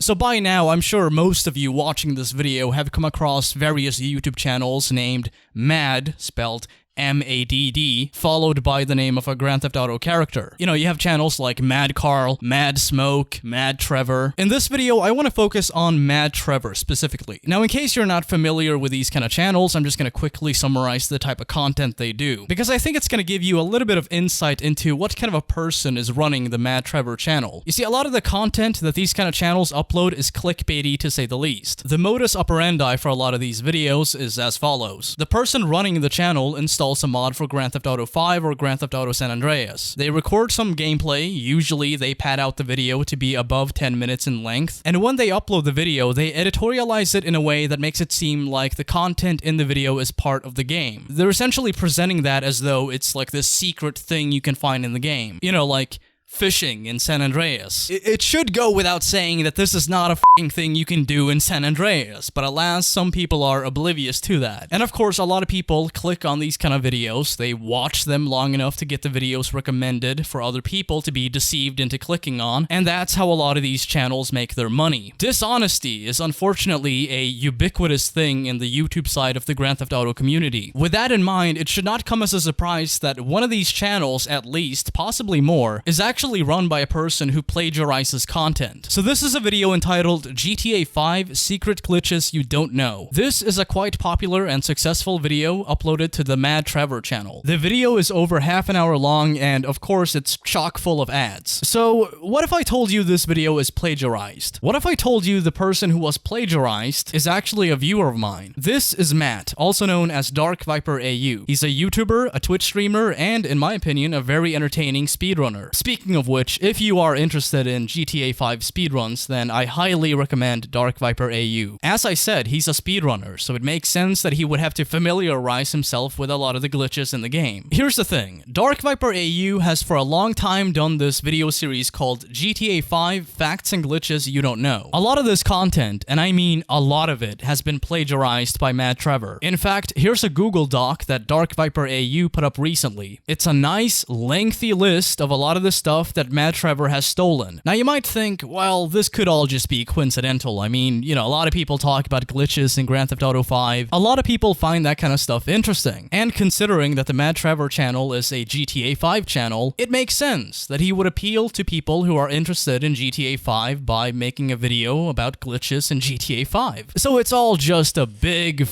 So by now, I'm sure most of you watching this video have come across various YouTube channels named MAD, spelled MADD, followed by the name of a Grand Theft Auto character. You know, you have channels like Mad Carl, Mad Smoke, Mad Trevor. In this video, I want to focus on Mad Trevor specifically. Now, in case you're not familiar with these kind of channels, I'm just going to quickly summarize the type of content they do, because I think it's going to give you a little bit of insight into what kind of a person is running the Mad Trevor channel. You see, a lot of the content that these kind of channels upload is clickbaity to say the least. The modus operandi for a lot of these videos is as follows. The person running the channel installs a mod for Grand Theft Auto 5 or Grand Theft Auto San Andreas. They record some gameplay, usually they pad out the video to be above 10 minutes in length, and when they upload the video, they editorialize it in a way that makes it seem like the content in the video is part of the game. They're essentially presenting that as though it's like this secret thing you can find in the game. You know, like fishing in San Andreas. It should go without saying that this is not a f***ing thing you can do in San Andreas, but alas, some people are oblivious to that. And of course, a lot of people click on these kind of videos, they watch them long enough to get the videos recommended for other people to be deceived into clicking on, and that's how a lot of these channels make their money. Dishonesty is unfortunately a ubiquitous thing in the YouTube side of the Grand Theft Auto community. With that in mind, it should not come as a surprise that one of these channels, at least, possibly more, is actually run by a person who plagiarizes content. So this is a video entitled GTA 5 Secret Glitches You Don't Know. This is a quite popular and successful video uploaded to the Mad Trevor channel. The video is over half an hour long and of course it's chock full of ads. So what if I told you this video is plagiarized? What if I told you the person who was plagiarized is actually a viewer of mine? This is Matt, also known as DarkViperAU. He's a YouTuber, a Twitch streamer, and in my opinion, a very entertaining speedrunner. Speaking of which, if you are interested in GTA 5 speedruns, then I highly recommend DarkViperAU. As I said, he's a speedrunner, so it makes sense that he would have to familiarize himself with a lot of the glitches in the game. Here's the thing, DarkViperAU has for a long time done this video series called GTA 5 Facts and Glitches You Don't Know. A lot of this content, and I mean a lot of it, has been plagiarized by Mad Trevor. In fact, here's a Google Doc that DarkViperAU put up recently. It's a nice, lengthy list of a lot of the stuff that Mad Trevor has stolen. Now you might think, well, this could all just be coincidental. I mean, you know, a lot of people talk about glitches in Grand Theft Auto 5. A lot of people find that kind of stuff interesting. And considering that the Mad Trevor channel is a GTA 5 channel, it makes sense that he would appeal to people who are interested in GTA 5 by making a video about glitches in GTA 5. So it's all just a big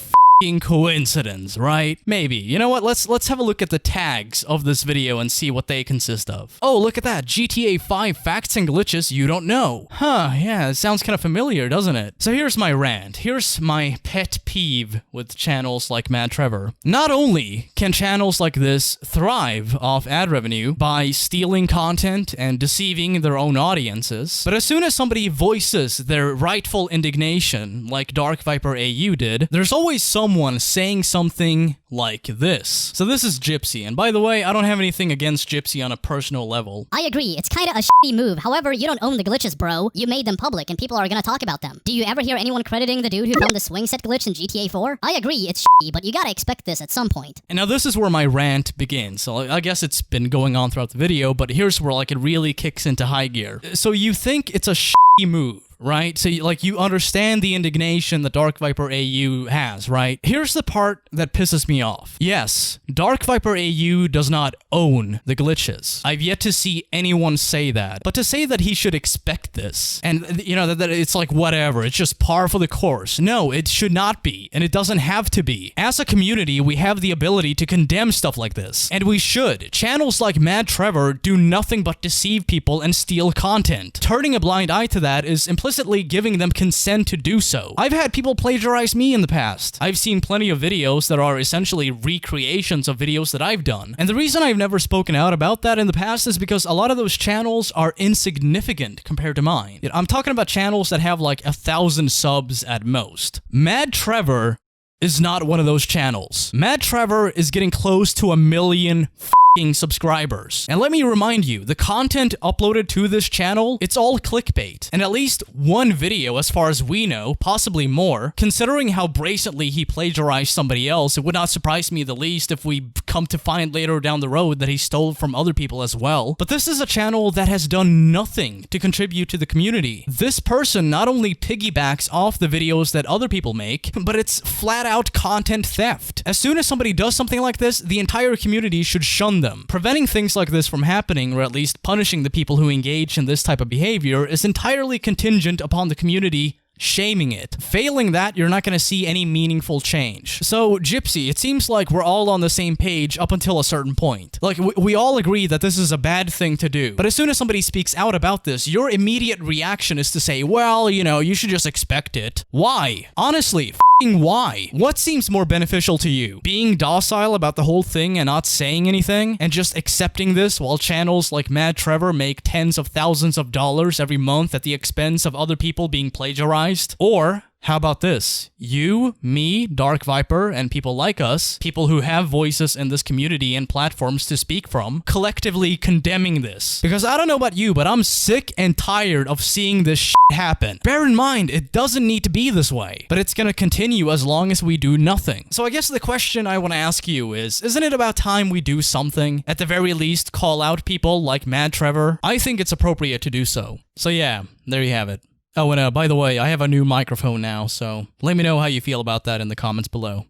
coincidence, right? Maybe. You know what? Let's have a look at the tags of this video and see what they consist of. Oh, look at that. GTA 5 Facts and Glitches You Don't Know. Huh, yeah, it sounds kind of familiar, doesn't it? So here's my rant. Here's my pet peeve with channels like Mad Trevor. Not only can channels like this thrive off ad revenue by stealing content and deceiving their own audiences, but as soon as somebody voices their rightful indignation, like DarkViperAU did, there's always someone saying something like this. So this is Gypsy, and by the way, I don't have anything against Gypsy on a personal level. I agree, it's kinda a shitty move. However, you don't own the glitches, bro. You made them public, and people are gonna talk about them. Do you ever hear anyone crediting the dude who found the swing set glitch in GTA 4? I agree, it's shitty, but you gotta expect this at some point. And now this is where my rant begins. So I guess it's been going on throughout the video, but here's where like it really kicks into high gear. So you think it's a shitty move, right? So you understand the indignation that DarkViperAU has, right? Here's the part that pisses me off. Yes, DarkViperAU does not own the glitches. I've yet to see anyone say that. But to say that he should expect this, and you know, that it's like whatever, it's just par for the course. No, it should not be, and it doesn't have to be. As a community, we have the ability to condemn stuff like this, and we should. Channels like Mad Trevor do nothing but deceive people and steal content. Turning a blind eye to that is implicitly giving them consent to do so. I've had people plagiarize me in the past. I've seen plenty of videos that are essentially recreations of videos that I've done. And the reason I've never spoken out about that in the past is because a lot of those channels are insignificant compared to mine. I'm talking about channels that have like 1,000 subs at most. Mad Trevor is not one of those channels. Mad Trevor is getting close to 1 million f***ing subscribers. And let me remind you, the content uploaded to this channel, it's all clickbait. And at least one video, as far as we know, possibly more, considering how brazenly he plagiarized somebody else, it would not surprise me the least if we come to find later down the road that he stole from other people as well. But this is a channel that has done nothing to contribute to the community. This person not only piggybacks off the videos that other people make, but it's flat out content theft. As soon as somebody does something like this, the entire community should shun them. Preventing things like this from happening, or at least punishing the people who engage in this type of behavior, is entirely contingent upon the community shaming it. Failing that, you're not going to see any meaningful change. So, Gypsy, it seems like we're all on the same page up until a certain point. Like, we all agree that this is a bad thing to do. But as soon as somebody speaks out about this, your immediate reaction is to say, well, you know, you should just expect it. Why? Honestly, why? What seems more beneficial to you? Being docile about the whole thing and not saying anything, and just accepting this while channels like Mad Trevor make tens of thousands of dollars every month at the expense of other people being plagiarized? Or how about this? You, me, Dark Viper, and people like us, people who have voices in this community and platforms to speak from, collectively condemning this. Because I don't know about you, but I'm sick and tired of seeing this shit happen. Bear in mind, it doesn't need to be this way, but it's gonna continue as long as we do nothing. So I guess the question I want to ask you is, isn't it about time we do something? At the very least, call out people like Mad Trevor? I think it's appropriate to do so. So yeah, there you have it. Oh, and by the way, I have a new microphone now, so let me know how you feel about that in the comments below.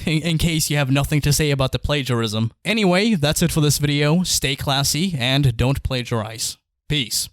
In case you have nothing to say about the plagiarism. Anyway, that's it for this video. Stay classy and don't plagiarize. Peace.